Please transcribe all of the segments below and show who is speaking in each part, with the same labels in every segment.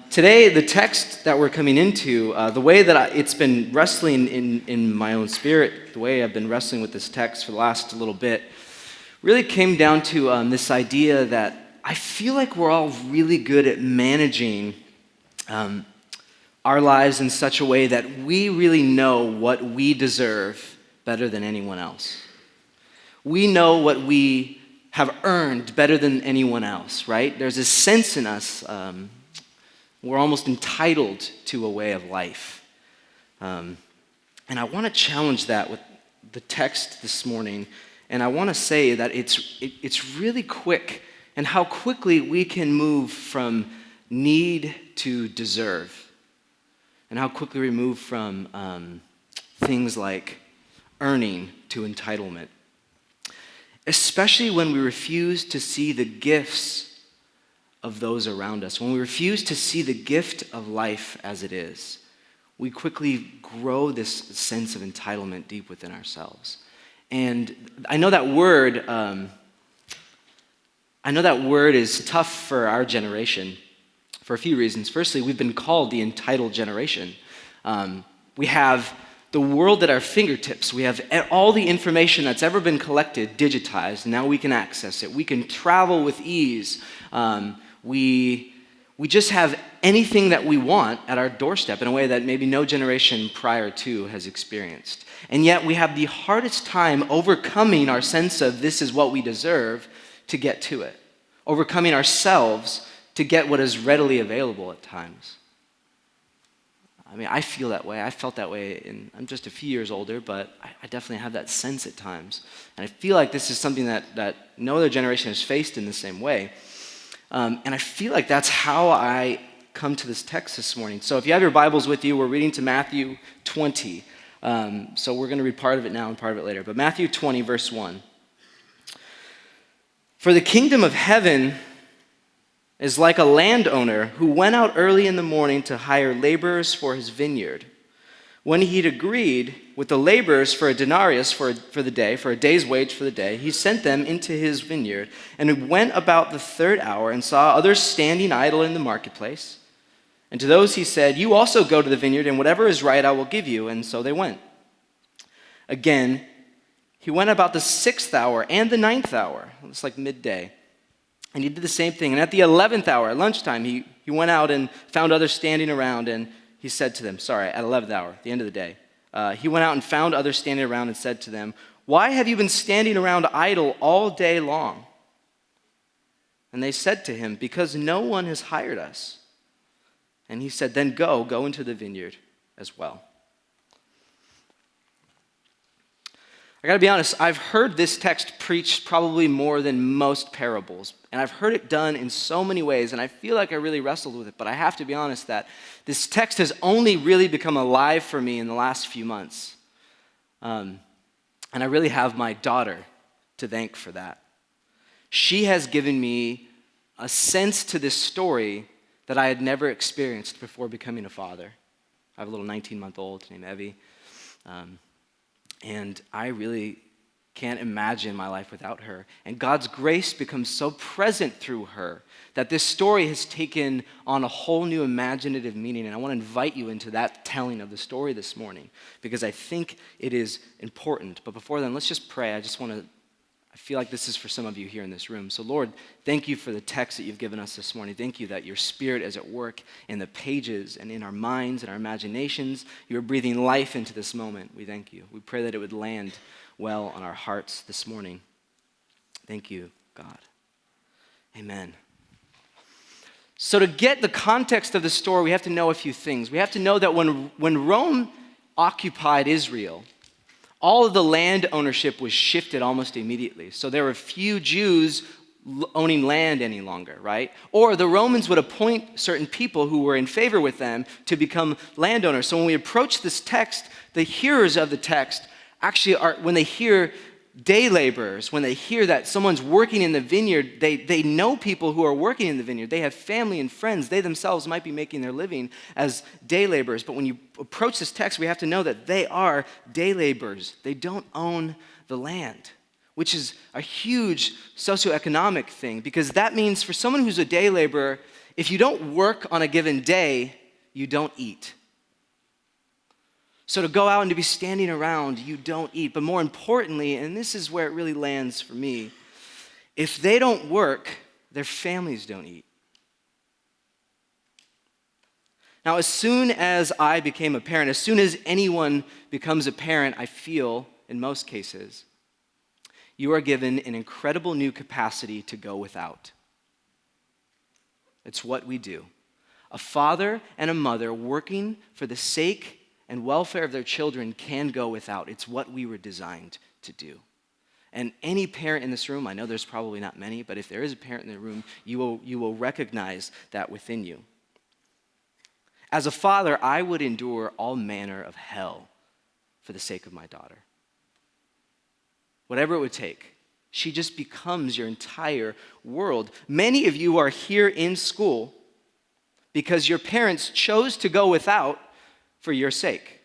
Speaker 1: Today, the text that we're coming into, the way that it's been wrestling in my own spirit, the way I've been wrestling with this text for the last little bit, really came down to this idea that I feel like we're all really good at managing our lives in such a way that we really know what we deserve better than anyone else. We know what we have earned better than anyone else, right? There's a sense in us, we're almost entitled to a way of life. And I want to challenge that with the text this morning, and I want to say that it's really quick, and how quickly we can move from need to deserve, and how quickly we move from things like earning to entitlement. Especially when we refuse to see the gifts of those around us. When we refuse to see the gift of life as it is, we quickly grow this sense of entitlement deep within ourselves. And I know that word is tough for our generation for a few reasons. Firstly, we've been called the entitled generation. We have the world at our fingertips. We have all the information that's ever been collected, digitized. Now we can access it. We can travel with ease. We just have anything that we want at our doorstep in a way that maybe no generation prior to has experienced. And yet we have the hardest time overcoming our sense of this is what we deserve to get to it. Overcoming ourselves to get what is readily available at times. I mean, I feel that way. I felt that way, and I'm just a few years older, but I definitely have that sense at times. And I feel like this is something that no other generation has faced in the same way. And I feel like that's how I come to this text this morning. So if you have your Bibles with you, we're reading to Matthew 20. So we're going to read part of it now and part of it later. But Matthew 20, verse 1. For the kingdom of heaven is like a landowner who went out early in the morning to hire laborers for his vineyard. When he'd agreed with the laborers for a denarius for the day, for a day's wage for the day, he sent them into his vineyard and went about the third hour and saw others standing idle in the marketplace. And to those he said, "You also go to the vineyard, and whatever is right I will give you." And so they went. Again, he went about the 6th hour and the 9th hour. It's like midday. And he did the same thing. And at the 11th hour, at lunchtime, he went out and found others standing around, and he said to them, at 11th hour, at the end of the day, he went out and found others standing around and said to them, "Why have you been standing around idle all day long?" And they said to him, "Because no one has hired us." And he said, "Then go into the vineyard as well." I gotta be honest, I've heard this text preached probably more than most parables, and I've heard it done in so many ways, and I feel like I really wrestled with it, but I have to be honest that this text has only really become alive for me in the last few months. And I really have my daughter to thank for that. She has given me a sense to this story that I had never experienced before becoming a father. I have a little 19-month-old named Evie. And I really can't imagine my life without her. And God's grace becomes so present through her that this story has taken on a whole new imaginative meaning. And I want to invite you into that telling of the story this morning because I think it is important. But before then, let's just pray. I feel like this is for some of you here in this room. So Lord, thank you for the text that you've given us this morning. Thank you that your Spirit is at work in the pages and in our minds and our imaginations. You're breathing life into this moment. We thank you. We pray that it would land well on our hearts this morning. Thank you, God. Amen. So to get the context of the story, we have to know a few things. We have to know that when Rome occupied Israel, all of the land ownership was shifted almost immediately. So there were few Jews owning land any longer, right? Or the Romans would appoint certain people who were in favor with them to become landowners. So when we approach this text, the hearers of the text actually are, when they hear day laborers, when they hear that someone's working in the vineyard, they know people who are working in the vineyard. They have family and friends. They themselves might be making their living as day laborers. But when you approach this text, we have to know that they are day laborers. They don't own the land, which is a huge socioeconomic thing because that means for someone who's a day laborer, If you don't work on a given day, you don't eat. So to go out and to be standing around, you don't eat. But more importantly, and this is where it really lands for me, if they don't work, their families don't eat. Now, as soon as I became a parent, as soon as anyone becomes a parent, I feel, in most cases, you are given an incredible new capacity to go without. It's what we do. A father and a mother working for the sake and welfare of their children can go without. It's what we were designed to do. And any parent in this room, I know there's probably not many, but if there is a parent in the room, you will recognize that within you. As a father, I would endure all manner of hell for the sake of my daughter. Whatever it would take. She just becomes your entire world. Many of you are here in school because your parents chose to go without for your sake.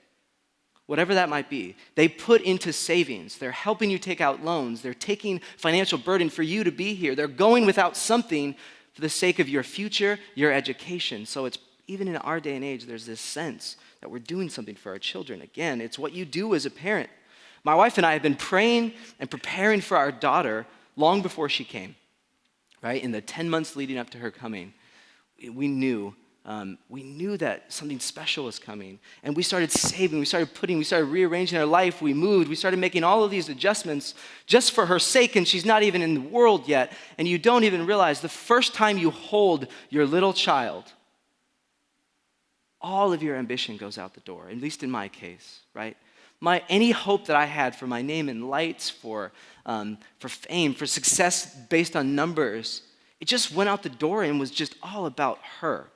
Speaker 1: Whatever that might be. They put into savings. They're helping you take out loans. They're taking financial burden for you to be here. They're going without something for the sake of your future, your education. So it's even in our day and age, there's this sense that we're doing something for our children. Again, it's what you do as a parent. My wife and I have been praying and preparing for our daughter long before she came, right? In the 10 months leading up to her coming, we knew that something special was coming. And we started saving, we started rearranging our life, we moved, we started making all of these adjustments just for her sake, and she's not even in the world yet. And you don't even realize the first time you hold your little child, all of your ambition goes out the door, at least in my case, right? Any hope that I had for my name in lights, for fame, for success based on numbers, it just went out the door and was just all about her.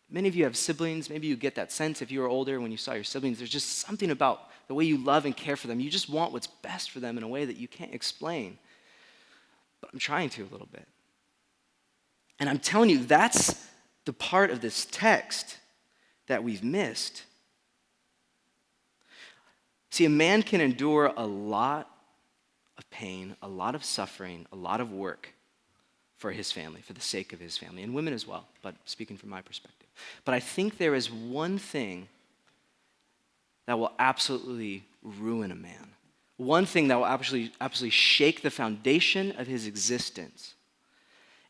Speaker 1: Many of you have siblings. Maybe you get that sense if you were older when you saw your siblings. There's just something about the way you love and care for them. You just want what's best for them in a way that you can't explain. But I'm trying to a little bit. And I'm telling you, that's the part of this text that we've missed. See, a man can endure a lot of pain, a lot of suffering, a lot of work for his family, for the sake of his family, and women as well, but speaking from my perspective. But I think there is one thing that will absolutely ruin a man. One thing that will absolutely shake the foundation of his existence.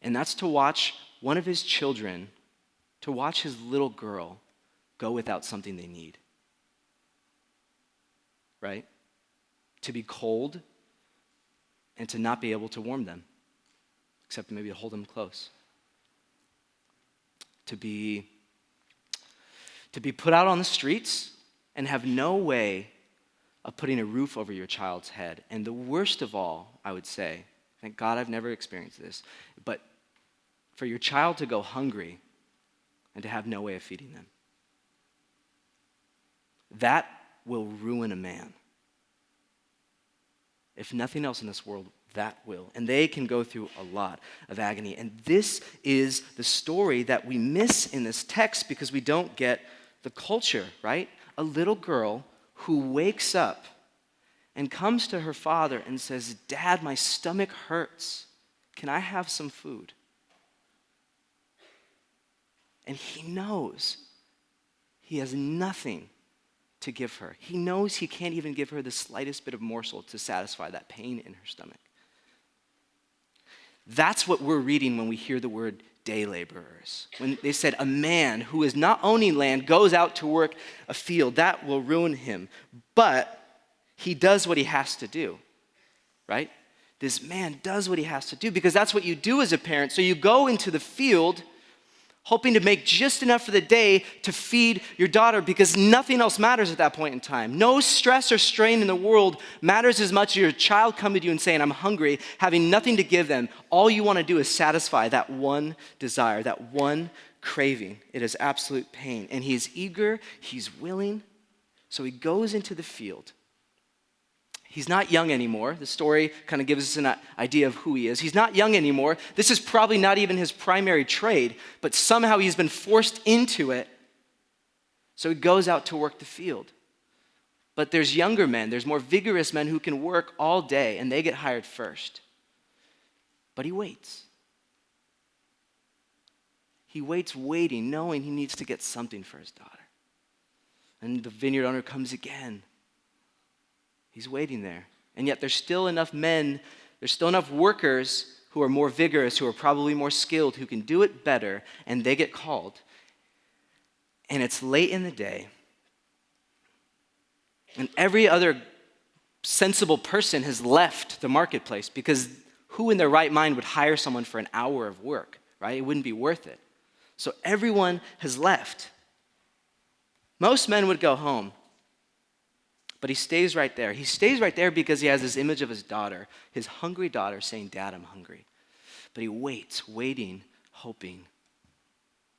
Speaker 1: And that's to watch one of his children, to watch his little girl go without something they need. Right? To be cold and to not be able to warm them, except maybe to hold them close. To be put out on the streets and have no way of putting a roof over your child's head. And the worst of all, I would say, thank God I've never experienced this, but for your child to go hungry and to have no way of feeding them. That will ruin a man. If nothing else in this world, that will. And they can go through a lot of agony. And this is the story that we miss in this text because we don't get the culture, right? A little girl who wakes up and comes to her father and says, "Dad, my stomach hurts. Can I have some food?" And he knows he has nothing to give her. He knows he can't even give her the slightest bit of morsel to satisfy that pain in her stomach. That's what we're reading when we hear the word day laborers. When they said a man who is not owning land goes out to work a field, that will ruin him. But he does what he has to do, right? This man does what he has to do because that's what you do as a parent. So you go into the field hoping to make just enough for the day to feed your daughter because nothing else matters at that point in time. No stress or strain in the world matters as much as your child coming to you and saying, "I'm hungry," having nothing to give them. All you want to do is satisfy that one desire, that one craving. It is absolute pain. And he's eager, he's willing, so he goes into the field. He's not young anymore. The story kind of gives us an idea of who he is. He's not young anymore. This is probably not even his primary trade, but somehow he's been forced into it. So he goes out to work the field. But there's younger men, there's more vigorous men who can work all day, and they get hired first. But he waits. He waits waiting, knowing he needs to get something for his daughter. And the vineyard owner comes again. He's waiting there. And yet there's still enough men, there's still enough workers who are more vigorous, who are probably more skilled, who can do it better, and they get called. And it's late in the day. And every other sensible person has left the marketplace, because who in their right mind would hire someone for an hour of work, right? It wouldn't be worth it. So everyone has left. Most men would go home, but he stays right there. He stays right there because he has this image of his daughter, his hungry daughter saying, "Dad, I'm hungry." But he waits, waiting, hoping,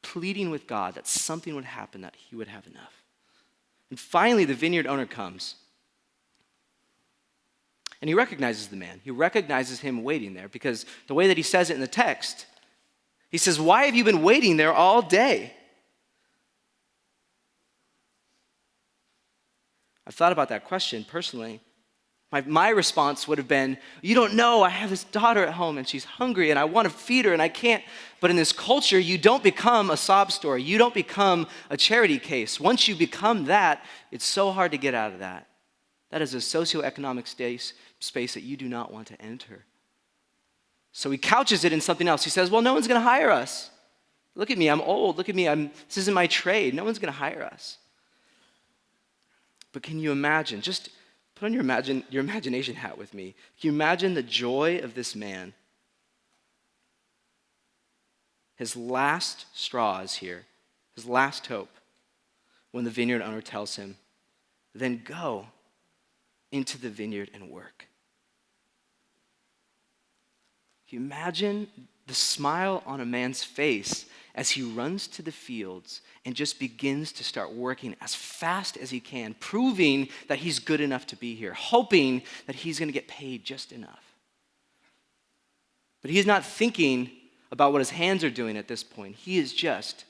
Speaker 1: pleading with God that something would happen, that he would have enough. And finally, the vineyard owner comes. And he recognizes the man. He recognizes him waiting there, because the way that he says it in the text, he says, "Why have you been waiting there all day?" I've thought about that question personally. My response would have been, "You don't know, I have this daughter at home and she's hungry and I want to feed her and I can't." But in this culture, you don't become a sob story. You don't become a charity case. Once you become that, it's so hard to get out of that. That is a socioeconomic space that you do not want to enter. So he couches it in something else. He says, "Well, no one's going to hire us. Look at me, I'm old. Look at me, this isn't my trade. No one's going to hire us." But can you imagine, just put on your imagination hat with me. Can you imagine the joy of this man? His last straw is here, his last hope, when the vineyard owner tells him, "Then go into the vineyard and work." Can you imagine the smile on a man's face as he runs to the fields and just begins to start working as fast as he can, proving that he's good enough to be here, hoping that he's going to get paid just enough. But he's not thinking about what his hands are doing at this point. He is just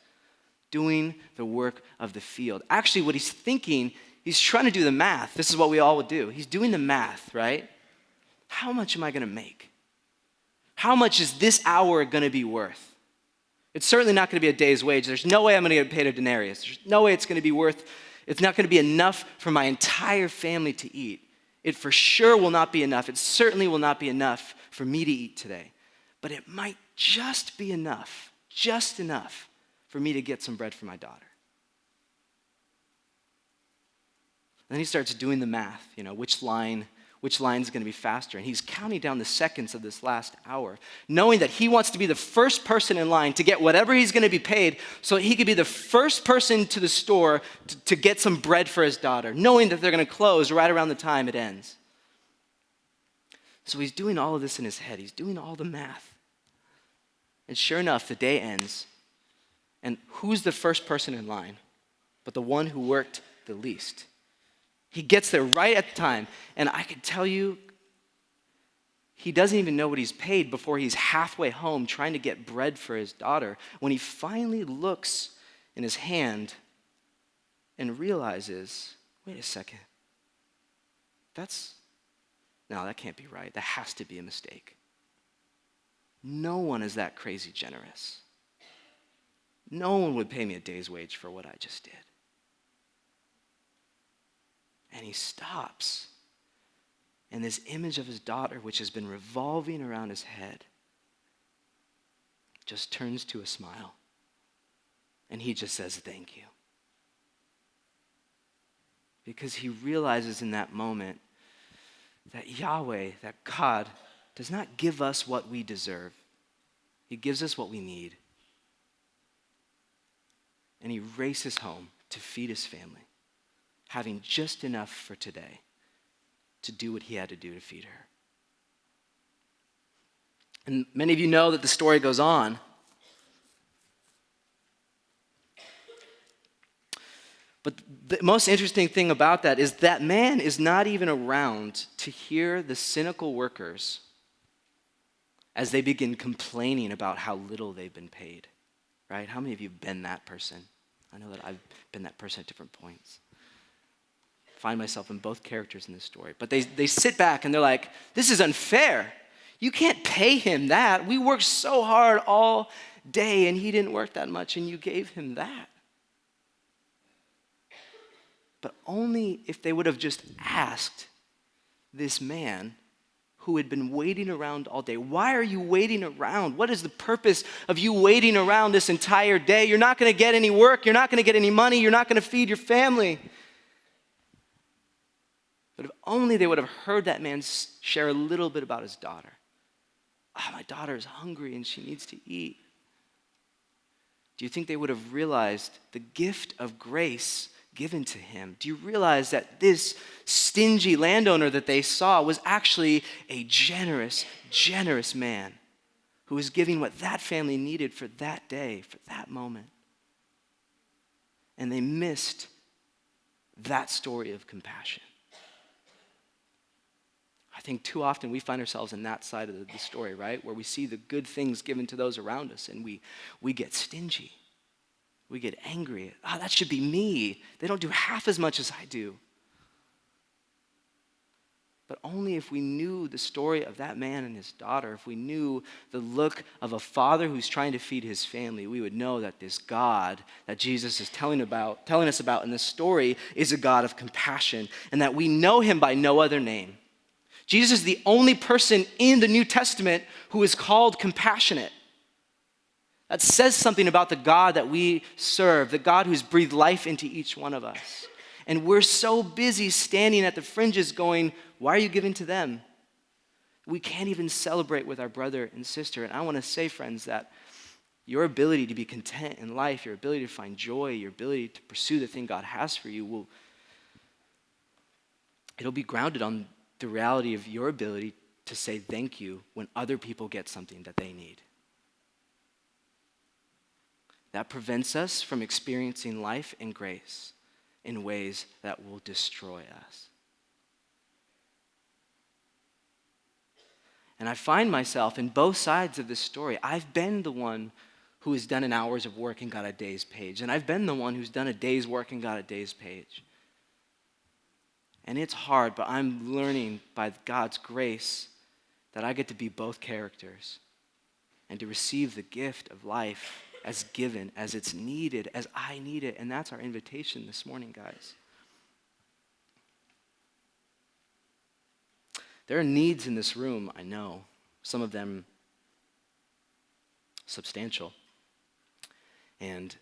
Speaker 1: doing the work of the field. Actually, what he's thinking, he's trying to do the math. This is what we all would do. He's doing the math, right? How much am I going to make? How much is this hour going to be worth? It's certainly not going to be a day's wage. There's no way I'm going to get paid a denarius. There's no way it's going to be it's not going to be enough for my entire family to eat. It for sure will not be enough. It certainly will not be enough for me to eat today. But it might just be enough, just enough for me to get some bread for my daughter. Then he starts doing the math, which line is going to be faster. And he's counting down the seconds of this last hour, knowing that he wants to be the first person in line to get whatever he's going to be paid, so he could be the first person to the store to get some bread for his daughter, knowing that they're going to close right around the time it ends. So he's doing all of this in his head. He's doing all the math. And sure enough, the day ends. And who's the first person in line but the one who worked the least? He gets there right at the time. And I can tell you, he doesn't even know what he's paid before he's halfway home trying to get bread for his daughter, when he finally looks in his hand and realizes, wait a second, no, that can't be right. That has to be a mistake. No one is that crazy generous. No one would pay me a day's wage for what I just did. And he stops. And this image of his daughter, which has been revolving around his head, just turns to a smile. And he just says, "Thank you." Because he realizes in that moment that Yahweh, that God, does not give us what we deserve. He gives us what we need. And he races home to feed his family, having just enough for today to do what he had to do to feed her. And many of you know that the story goes on. But the most interesting thing about that is that man is not even around to hear the cynical workers as they begin complaining about how little they've been paid, right? How many of you have been that person? I know that I've been that person at different points. Find myself in both characters in this story. But they sit back and they're like, "This is unfair. You can't pay him that. We worked so hard all day and he didn't work that much and you gave him that. But only if they would have just asked this man who had been waiting around all day, why are you waiting around? What is the purpose of you waiting around this entire day? You're not going to get any work. You're not going to get any money. You're not going to feed your family. But if only they would have heard that man share a little bit about his daughter. Oh, my daughter is hungry and she needs to eat. Do you think they would have realized the gift of grace given to him? Do you realize that this stingy landowner that they saw was actually a generous, generous man who was giving what that family needed for that day, for that moment? And they missed that story of compassion. I think too often we find ourselves in that side of the story, right? Where we see the good things given to those around us and we get stingy. We get angry. Oh, that should be me. They don't do half as much as I do. But only if we knew the story of that man and his daughter, if we knew the look of a father who's trying to feed his family, we would know that this God that Jesus is telling us about in this story is a God of compassion, and that we know him by no other name. Jesus is the only person in the New Testament who is called compassionate. That says something about the God that we serve, the God who's breathed life into each one of us. And we're so busy standing at the fringes going, why are you giving to them? We can't even celebrate with our brother and sister. And I want to say, friends, that your ability to be content in life, your ability to find joy, your ability to pursue the thing God has for you, it'll be grounded on the reality of your ability to say thank you when other people get something that they need. That prevents us from experiencing life and grace in ways that will destroy us. And I find myself in both sides of this story. I've been the one who has done an hour's of work and got a day's page. And I've been the one who's done a day's work and got a day's page. And it's hard, but I'm learning by God's grace that I get to be both characters and to receive the gift of life as given, as it's needed, as I need it. And that's our invitation this morning, guys. There are needs in this room, I know. Some of them substantial. And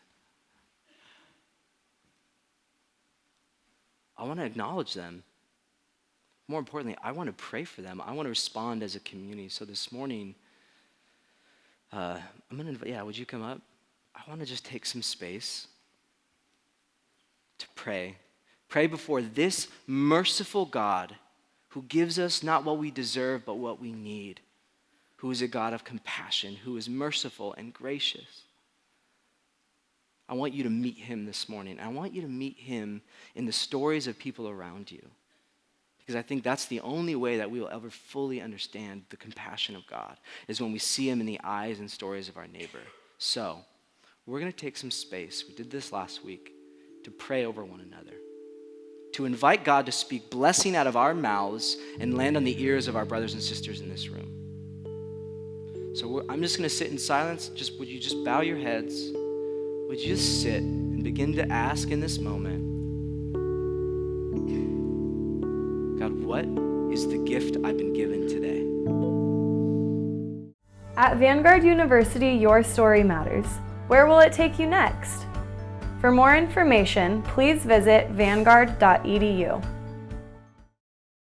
Speaker 1: I want to acknowledge them. More importantly, I want to pray for them. I want to respond as a community. So this morning, I'm going to invite, would you come up? I want to just take some space to pray. Pray before this merciful God who gives us not what we deserve, but what we need, who is a God of compassion, who is merciful and gracious. I want you to meet him this morning. I want you to meet him in the stories of people around you, because I think that's the only way that we will ever fully understand the compassion of God, is when we see him in the eyes and stories of our neighbor. So, we're going to take some space. We did this last week, to pray over one another, to invite God to speak blessing out of our mouths and land on the ears of our brothers and sisters in this room. So I'm just going to sit in silence. Would you just bow your heads? Would you just sit and begin to ask in this moment, God, what is the gift I've been given today?
Speaker 2: At Vanguard University, your story matters. Where will it take you next? For more information, please visit vanguard.edu.